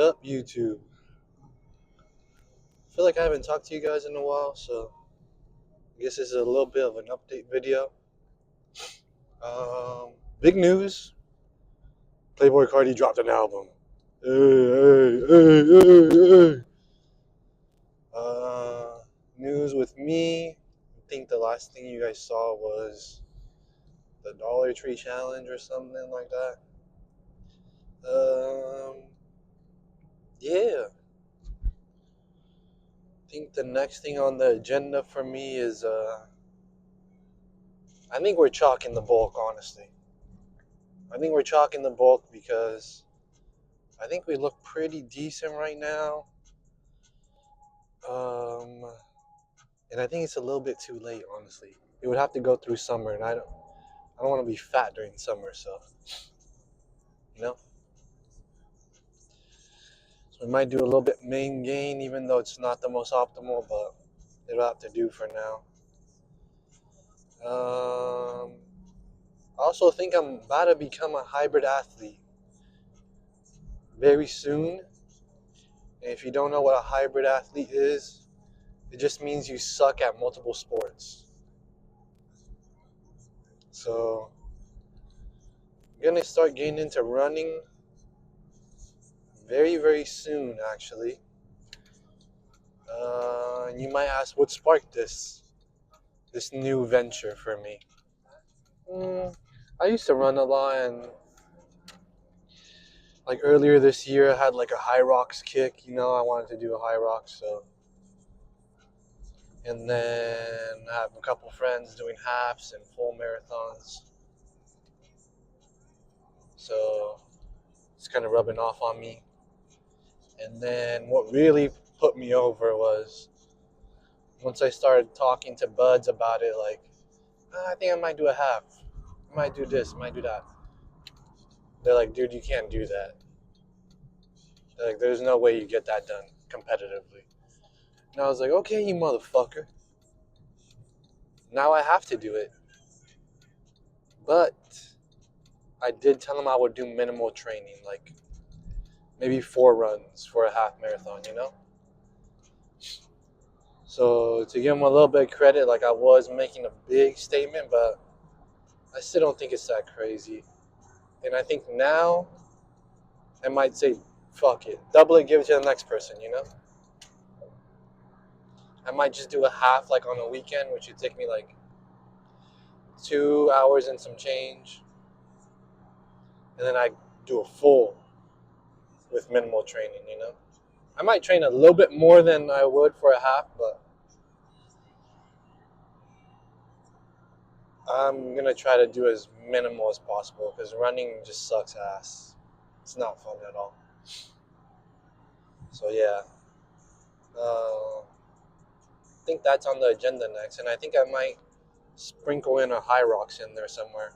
up, YouTube? I feel like I haven't talked to you guys in a while, so I guess this is a little bit of an update video. Big news. Playboy Cardi dropped an album. Hey, hey, hey, hey, hey. News with me. I think the last thing you guys saw was the Dollar Tree Challenge or something like that. Yeah. I think the next thing on the agenda for me is I think we're chalking the bulk, honestly. I think we're chalking the bulk because I think we look pretty decent right now. And I think it's a little bit too late, honestly. It would have to go through summer, and I don't want to be fat during summer, so you know. So we might do a little bit main gain, even though it's not the most optimal, but it'll have to do for now. I also think I'm about to become a hybrid athlete very soon. And if you don't know what a hybrid athlete is, it just means you suck at multiple sports. So I'm gonna start getting into running very, very soon, actually. You might ask, what sparked this new venture for me? I used to run a lot, and like earlier this year, I had like a high rocks kick. I wanted to do a high rocks, so. And then I have a couple friends doing halves and full marathons. So it's kind of rubbing off on me. And then what really put me over was once I started talking to buds about it, like, I think I might do a half. I might do this, I might do that. They're like, dude, you can't do that. They're like, there's no way you get that done competitively. And I was like, okay, you motherfucker. Now I have to do it. But I did tell them I would do minimal training, like maybe 4 runs for a half marathon, So to give them a little bit of credit, like I was making a big statement, but I still don't think it's that crazy. And I think now I might say, fuck it. Double it, give it to the next person, I might just do a half like on a weekend, which would take me like 2 hours and some change. And then I do a full with minimal training, I might train a little bit more than I would for a half, but I'm going to try to do as minimal as possible because running just sucks ass. It's not fun at all. So yeah, I think that's on the agenda next, and I think I might sprinkle in a high rocks in there somewhere.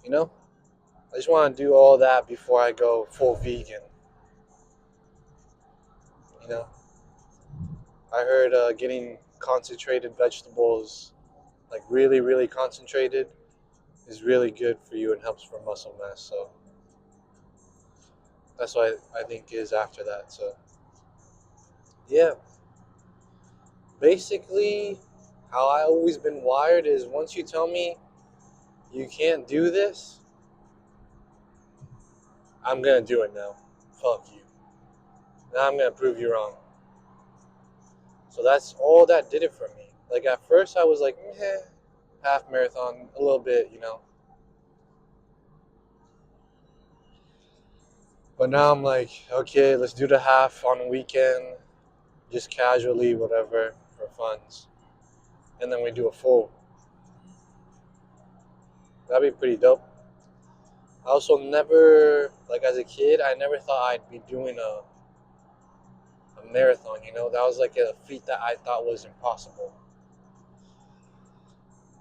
I just want to do all that before I go full vegan. I heard getting concentrated vegetables, like really, really concentrated, is really good for you and helps for muscle mass. So that's what I think is after that. So yeah, basically, how I always been wired is once you tell me you can't do this, I'm gonna do it now. Fuck you. Now I'm gonna prove you wrong. So that's all that did it for me. Like at first I was like, half marathon, a little bit, But now I'm like, okay, let's do the half on a weekend, just casually, whatever, for funs. And then we do a full. That'd be pretty dope. I also never, like as a kid, I never thought I'd be doing a marathon, That was like a feat that I thought was impossible.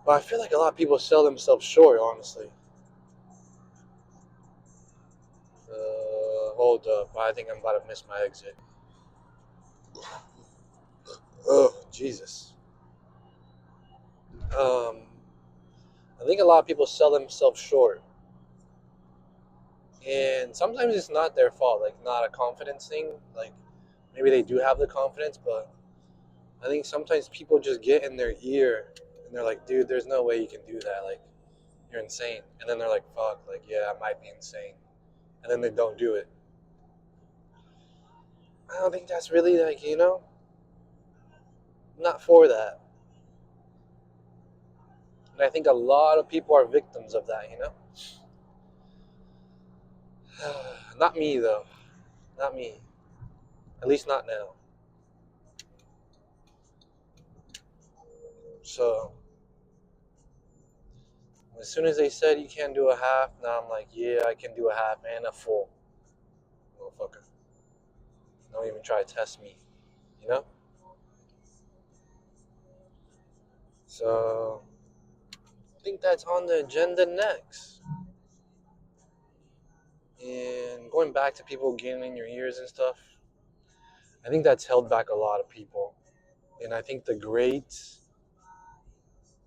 But I feel like a lot of people sell themselves short, honestly. Hold up, I think I'm about to miss my exit. Oh, Jesus. I think a lot of people sell themselves short. And sometimes it's not their fault, like not a confidence thing. Like maybe they do have the confidence, but I think sometimes people just get in their ear and they're like, dude, there's no way you can do that. Like, you're insane. And then they're like, fuck, like, yeah, I might be insane. And then they don't do it. I don't think that's really, like, not for that. And I think a lot of people are victims of that. Not me, though. Not me. At least not now. So, as soon as they said you can't do a half, now I'm like, yeah, I can do a half and a full. Motherfucker. Don't even try to test me, you know? So, I think that's on the agenda next. And going back to people getting in your ears and stuff, I think that's held back a lot of people. And I think the greats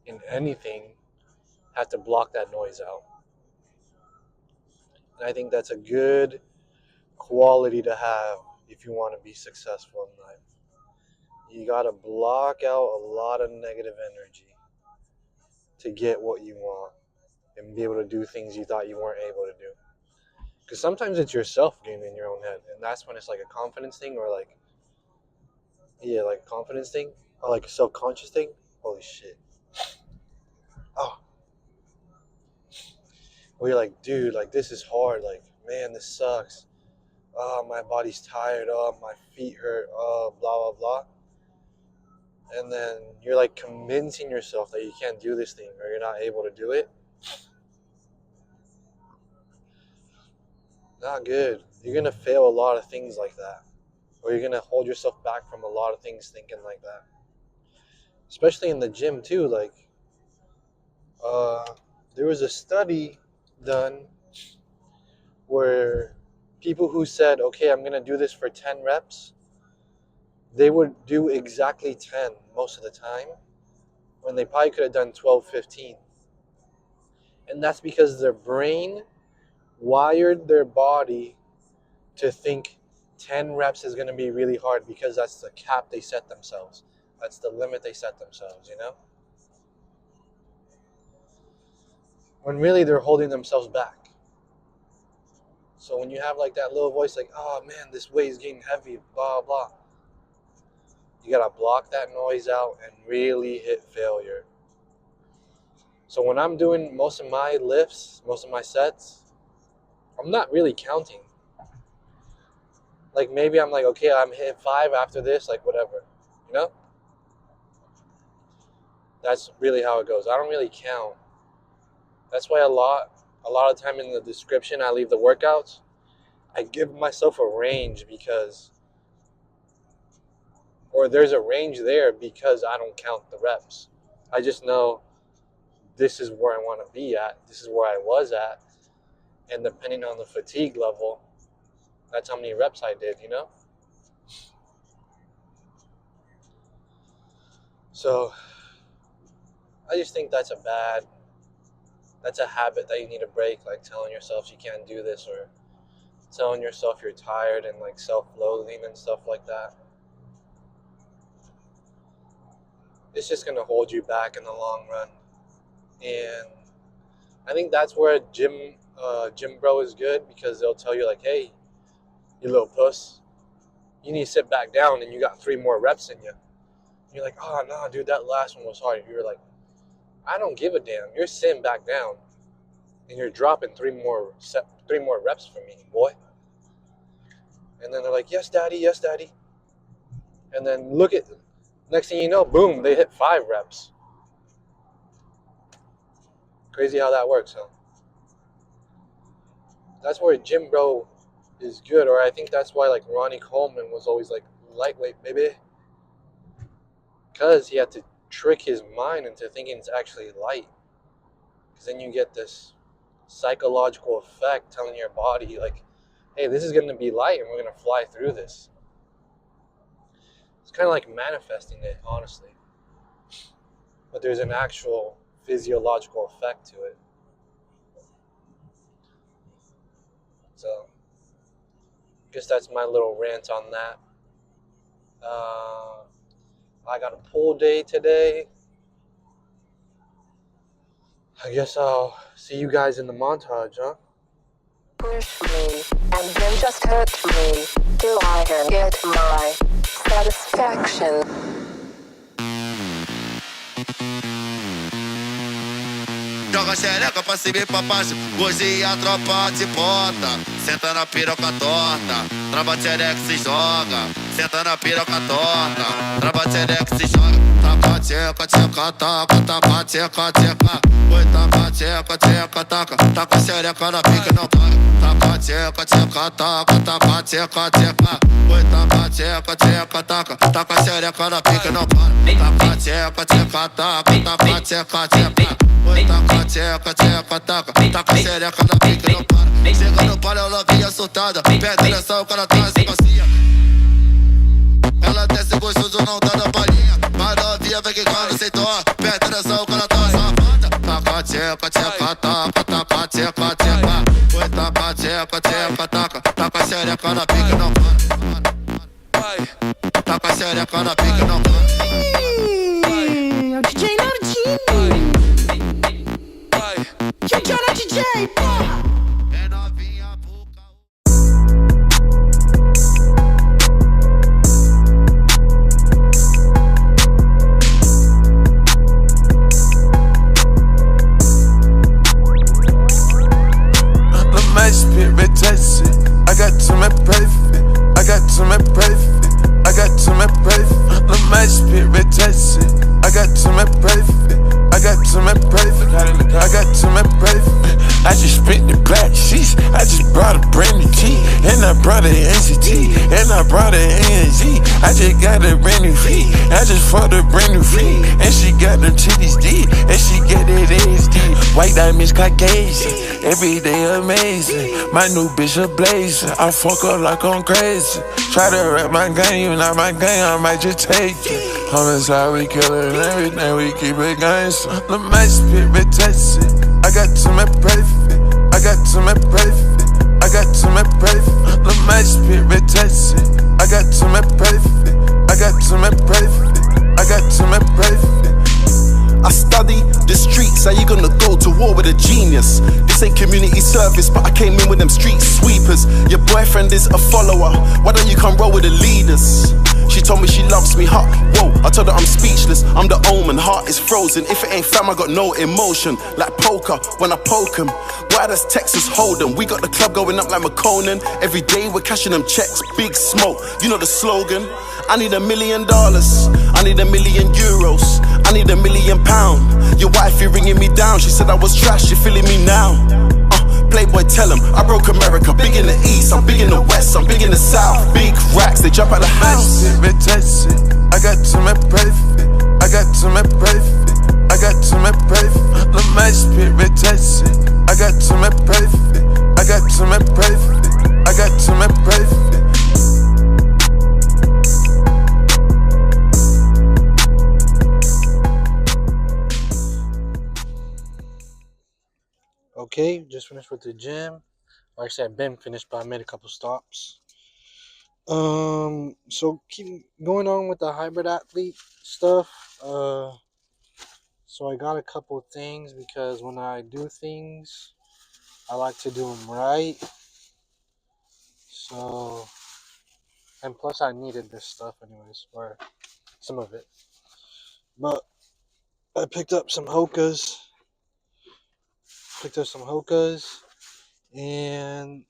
in anything have to block that noise out. And I think that's a good quality to have if you want to be successful in life. You got to block out a lot of negative energy to get what you want and be able to do things you thought you weren't able to do. Because sometimes it's yourself getting in your own head, and that's when it's like a confidence thing, or like, yeah, like a confidence thing, or like a self-conscious thing. Holy shit. Oh, where you're like, dude, like this is hard. Like, man, this sucks. Oh, my body's tired. Oh, my feet hurt. Oh, blah, blah, blah. And then you're like convincing yourself that you can't do this thing or you're not able to do it. Not good. You're going to fail a lot of things like that. Or you're going to hold yourself back from a lot of things thinking like that. Especially in the gym, too. Like, there was a study done where people who said, okay, I'm going to do this for 10 reps, they would do exactly 10 most of the time when they probably could have done 12, 15. And that's because their brain wired their body to think 10 reps is going to be really hard because that's the cap they set themselves. That's the limit they set themselves. When really they're holding themselves back. So when you have like that little voice like, oh man, this weight is getting heavy, blah, blah. You got to block that noise out and really hit failure. So when I'm doing most of my lifts, most of my sets, I'm not really counting. Like maybe I'm like, okay, I'm hitting 5 after this, like whatever, you know? That's really how it goes. I don't really count. That's why a lot of time in the description I leave the workouts. I give myself a range or there's a range there because I don't count the reps. I just know this is where I want to be at. This is where I was at. And depending on the fatigue level, that's how many reps I did. So I just think that's a habit that you need to break, like telling yourself you can't do this or telling yourself you're tired and like self-loathing and stuff like that. It's just going to hold you back in the long run. And I think that's where gym bro is good because they'll tell you like, hey, you little puss, you need to sit back down and you got 3 more reps in you. And you're like, oh no, dude, that last one was hard. You're like, I don't give a damn. You're sitting back down and you're dropping 3 more reps for me, boy. And then they're like, yes, daddy, yes, daddy. And then next thing you know, boom, they hit 5 reps. Crazy how that works, huh? That's where gym bro is good, or I think that's why like Ronnie Coleman was always like lightweight, baby, because he had to trick his mind into thinking it's actually light. Because then you get this psychological effect telling your body like, hey, this is going to be light and we're going to fly through this. It's kind of like manifesting it, honestly. But there's an actual physiological effect to it. So guess that's my little rant on that. I got a pull day today. I guess I'll see you guys in the montage, huh? Push me, and then just hurt me, till I can get my satisfaction. Joga xereca pra cima e pra baixo, hoje a tropa te bota. Senta na piroca torta, trava xereca se joga. Senta na piroca torta, trava xereca se joga. Taca, tcheca, tcheca, taca, taca, tcheca, tcheca. Oi, taca, tcheca, tcheca, taca, taca xereca na pica, não paga. Taca, tcheca, tcheca, taca, taca, tcheca, tcheca. Oi, taca, tcheca, tcheca, taca, taca xereca na pica, não para. Taca, tcheca, tcheca, taca, taca, tcheca, tcheca. Oi, taca, tcheca, tcheca, taca, taca xereca na pica, não para. Chega no palio, ela vinha soltada, pede atenção, o cara tá sem bacia. Ela desce gostoso, não tá da palhinha. Mas novinha vem que quando sentou, pede atenção, o cara tá safada. Taca, tcheca, tcheca, taca, taca, tcheca, tcheca. Oi, taca, tcheca, tcheca, taca, taca xereca na pica, não para. Taca xereca na pica, não para. É o DJ Nardini. Que cara DJ, porra! É novinha, boca. My spirit touch it. I got to my perfect. I got to my perfect. I got to my perfect. My spirit touch it. I got to my perfect. I got to my perfect. I got to my perfect. I just spent the black sheets. I just brought a brand new T. And I brought an NCT. And I brought an ANG. I just got a brand new feet. I just fought a brand new feet. And she got them titties D. And she got that ASD. White diamonds Caucasian. Every day amazing. My new bitch a blazer. I fuck her like I'm crazy. Try to rap my gang, you not my gang, I might just take it. On the side we kill it and everything, we keep it gangsta. Look, my spirit touch it. I got to my perfect. I got to my perfect. I got to my perfect. Look, my spirit touch it. I got to my perfect. I got to my perfect. I got to my perfect. I study the streets, how you gonna go to war with a genius? This ain't community service, but I came in with them street sweepers. Your boyfriend is a follower, why don't you come roll with the leaders? She told me she loves me, huh? Whoa, I told her I'm speechless, I'm the omen, heart is frozen. If it ain't fam, I got no emotion. Like poker, when I poke him. Why does Texas hold them? We got the club going up like McConan. Every day we're cashing them checks, big smoke, you know the slogan. I need $1 million, I need €1 million, I need £1 million. Your wife, you ringing me down, she said I was trash, you feeling me now? Playboy, tell him, I broke America, big in the east, I'm big in the west, I'm big in the south. Big racks, they jump out the house. I got to my perfect. I got to my perfect. I got to my perfect. Look, my spirit touch it. I got to my perfect. I got to my perfect. I got to my perfect. Okay, just finished with the gym. Like I said, I've been finished, but I made a couple stops. So keep going on with the hybrid athlete stuff. So I got a couple things because when I do things, I like to do them right. So, and plus I needed this stuff anyways, or some of it. But I picked up some Hokas. And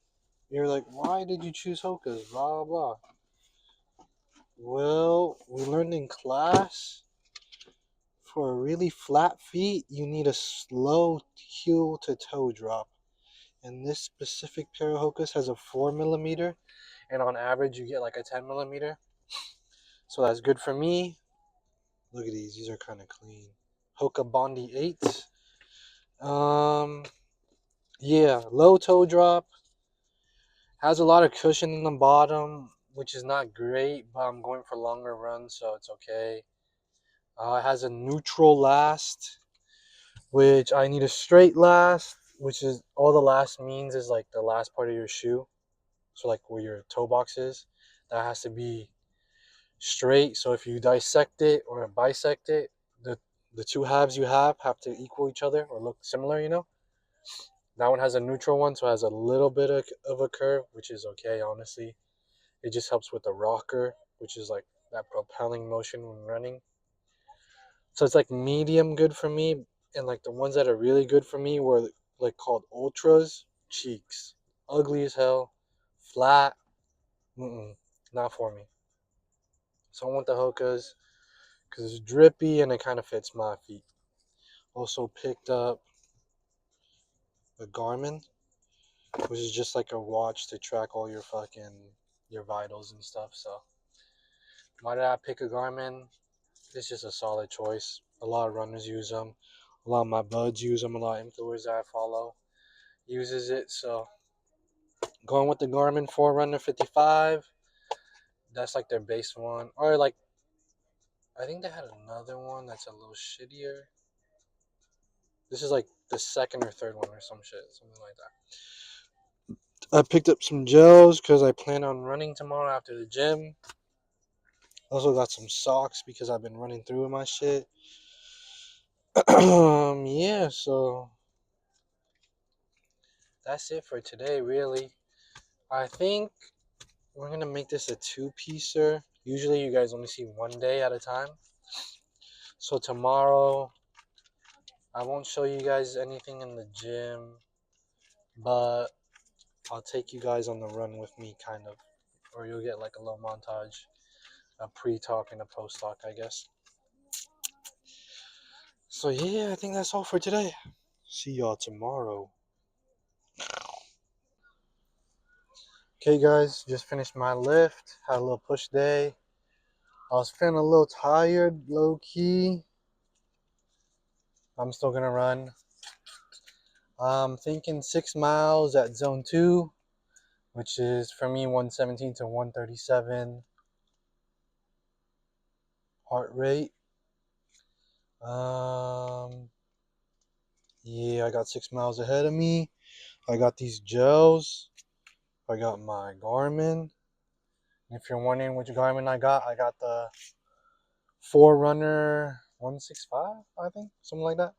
you're like, why did you choose Hokas? Blah, blah. Well, we learned in class, for a really flat feet, you need a slow heel to toe drop. And this specific pair of Hokas has a 4mm, and on average, you get like a 10mm. So that's good for me. Look at these are kind of clean. Hoka Bondi 8. Yeah, low toe drop. Has a lot of cushion in the bottom, which is not great, but I'm going for longer runs, so it's okay. It has a neutral last, which I need a straight last. which is all the last means is like the last part of your shoe. So like where your toe box is, that has to be straight. So if you dissect it or bisect it, the two halves you have to equal each other or look similar, you know? That one has a neutral one, so it has a little bit of a curve, which is okay, honestly. It just helps with the rocker, which is like that propelling motion when running. So it's like medium good for me, and like the ones that are really good for me were like called ultras, cheeks, ugly as hell, flat, not for me. So I want the Hokas because it's drippy and it kind of fits my feet. Also picked up a Garmin, which is just like a watch to track all your vitals and stuff. So why did I pick a Garmin? It's just a solid choice. A lot of runners use them. A lot of my buds use them. A lot of influencers that I follow uses it. So going with the Garmin Forerunner 55. That's like their base one. Or like, I think they had another one that's a little shittier. This is like the second or third one or some shit. Something like that. I picked up some gels because I plan on running tomorrow after the gym. Also got some socks because I've been running through my shit. Yeah, so that's it for today, really. I think we're going to make this a two-piecer. Usually you guys only see one day at a time. So tomorrow, I won't show you guys anything in the gym, but I'll take you guys on the run with me, kind of. Or you'll get like a little montage, a pre-talk and a post-talk, I guess. So yeah, I think that's all for today. See y'all tomorrow. Okay, guys, just finished my lift. Had a little push day. I was feeling a little tired, low-key. I'm still gonna run. I'm thinking 6 miles at zone 2, which is for me 117 to 137 heart rate. Yeah, I got 6 miles ahead of me. I got these gels. I got my Garmin. If you're wondering which Garmin I got the Forerunner 165, I think, something like that.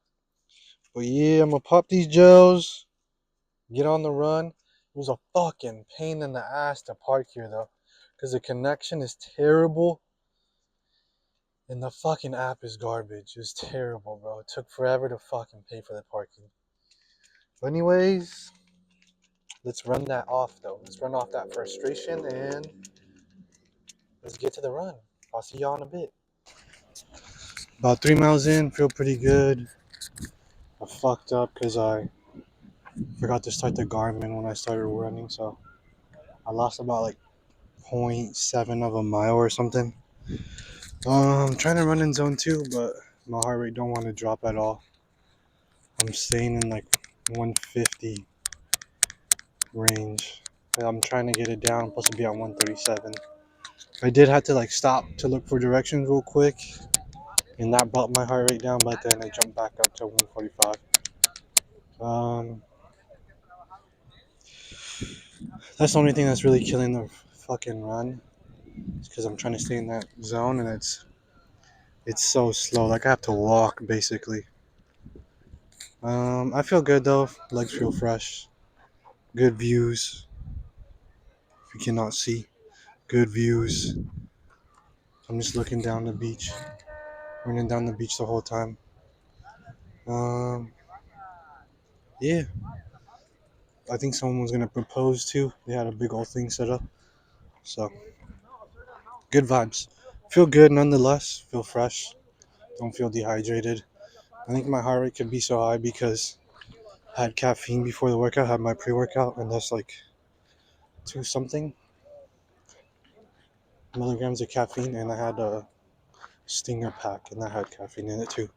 But yeah, I'm gonna pop these gels, get on the run. It was a fucking pain in the ass to park here though, because the connection is terrible and the fucking app is garbage. It's terrible, bro. It took forever to fucking pay for the parking. But anyways, let's run that off though. Let's run off that frustration and let's get to the run. I'll see y'all in a bit. About 3 miles in, feel pretty good. I fucked up because I forgot to start the Garmin when I started running, so I lost about like 0.7 of a mile or something. I'm trying to run in zone 2, but my heart rate don't want to drop at all. I'm staying in like 150 range. I'm trying to get it down. I'm supposed to be at 137. I did have to like stop to look for directions real quick, and that brought my heart rate down, but then I jumped back up to 145. That's the only thing that's really killing the fucking run, because I'm trying to stay in that zone and it's so slow. Like I have to walk basically. I feel good though. Legs feel fresh. Good views. If you cannot see, good views. I'm just looking down the beach, running down the beach the whole time. Yeah. I think someone was gonna propose too. They had a big old thing set up. So good vibes. Feel good nonetheless. Feel fresh. Don't feel dehydrated. I think my heart rate could be so high because I had caffeine before the workout. I had my pre-workout, and that's like 2 something milligrams of caffeine, and I had a stinger pack, and that had caffeine in it too,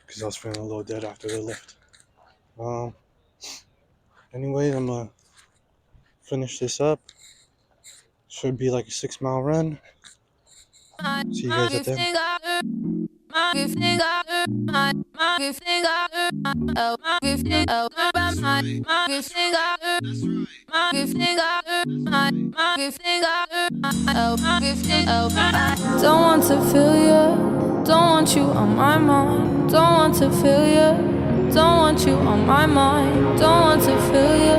because I was feeling a little dead after the lift. Anyway, I'm gonna finish this up. Should be like a 6 mile run. See you guys at the end. Don't want to feel you, don't want you on my mind. Don't want to feel you, don't want you on my mind. Don't want to feel you,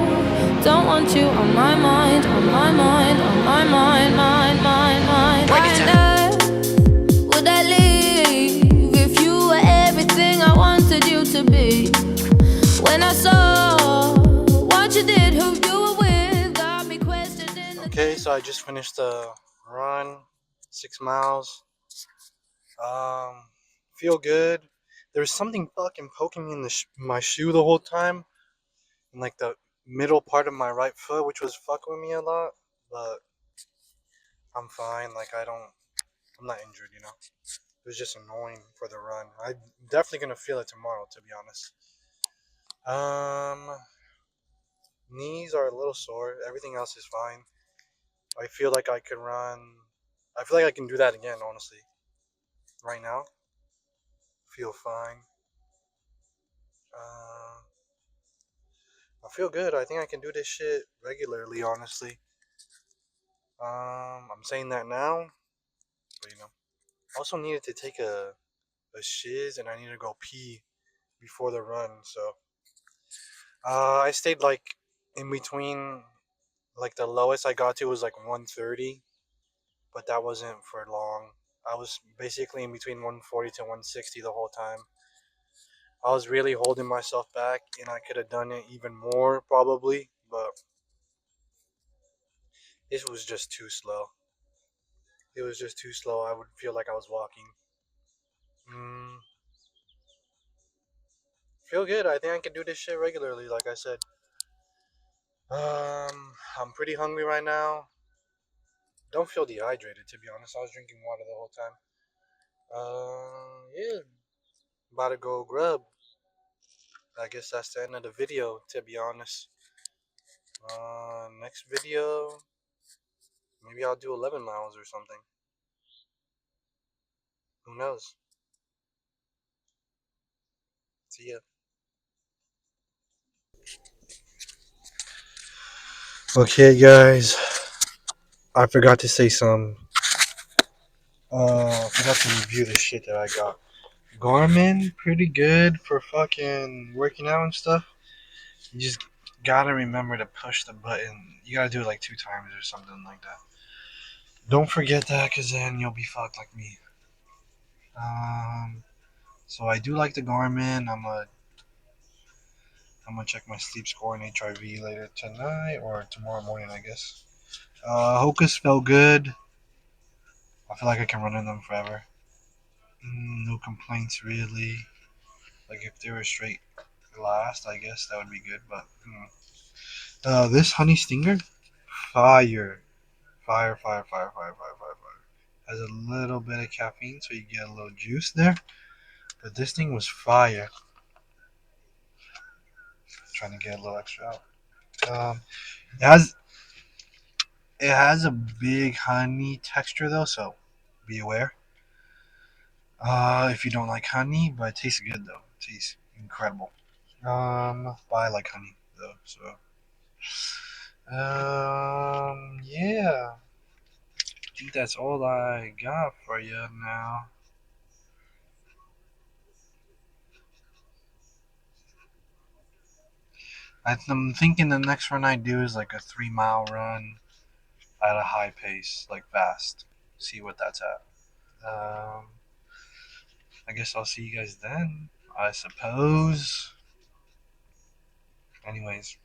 don't want you on my mind, on my mind, on my mind, mind. Would I leave if you were everything I wanted you to be? When I saw what you did, who you were with, got me questioning. Okay, so I just finished the run, 6 miles. Feel good. There was something fucking poking me in my shoe the whole time, in like the middle part of my right foot, which was fucking with me a lot. But I'm fine. Like I'm not injured, you know. It was just annoying for the run. I'm definitely gonna feel it tomorrow, to be honest. Knees are a little sore. Everything else is fine. I feel like I can run. I feel like I can do that again, honestly. Right now, feel fine. I feel good. I think I can do this shit regularly, honestly. I'm saying that now, but you know, I also needed to take a shiz, and I need to go pee before the run. So, I stayed like in between. Like the lowest I got to was like 130, but that wasn't for long. I was basically in between 140 to 160 the whole time. I was really holding myself back, and I could have done it even more probably, but it was just too slow. It was just too slow. I would feel like I was walking. Feel good. I think I can do this shit regularly, like I said. I'm pretty hungry right now. Don't feel dehydrated, to be honest. I was drinking water the whole time. Yeah. About to go grub. I guess that's the end of the video, to be honest. Next video, maybe I'll do 11 miles or something. Who knows? See ya. Okay, guys. I forgot to say some. I forgot to review the shit that I got. Garmin, pretty good for fucking working out and stuff. You just gotta remember to push the button. You gotta do it like 2 times or something like that. Don't forget that, cause then you'll be fucked like me. So I do like the Garmin. I'm gonna check my sleep score and HRV later tonight or tomorrow morning, I guess. Hocus felt good. I feel like I can run in them forever. No complaints really. Like if they were straight last, I guess that would be good. But this honey stinger, fire, fire, fire, fire, fire, fire, fire, fire. Has a little bit of caffeine, so you get a little juice there. But this thing was fire. Trying to get a little extra out. It has a big honey texture though, so be aware. If you don't like honey, but it tastes good though. It tastes incredible. But I like honey though, so yeah. I think that's all I got for you now. I'm thinking the next run I do is like a 3 mile run at a high pace, like fast. See what that's at. I guess I'll see you guys then, I suppose. Anyways,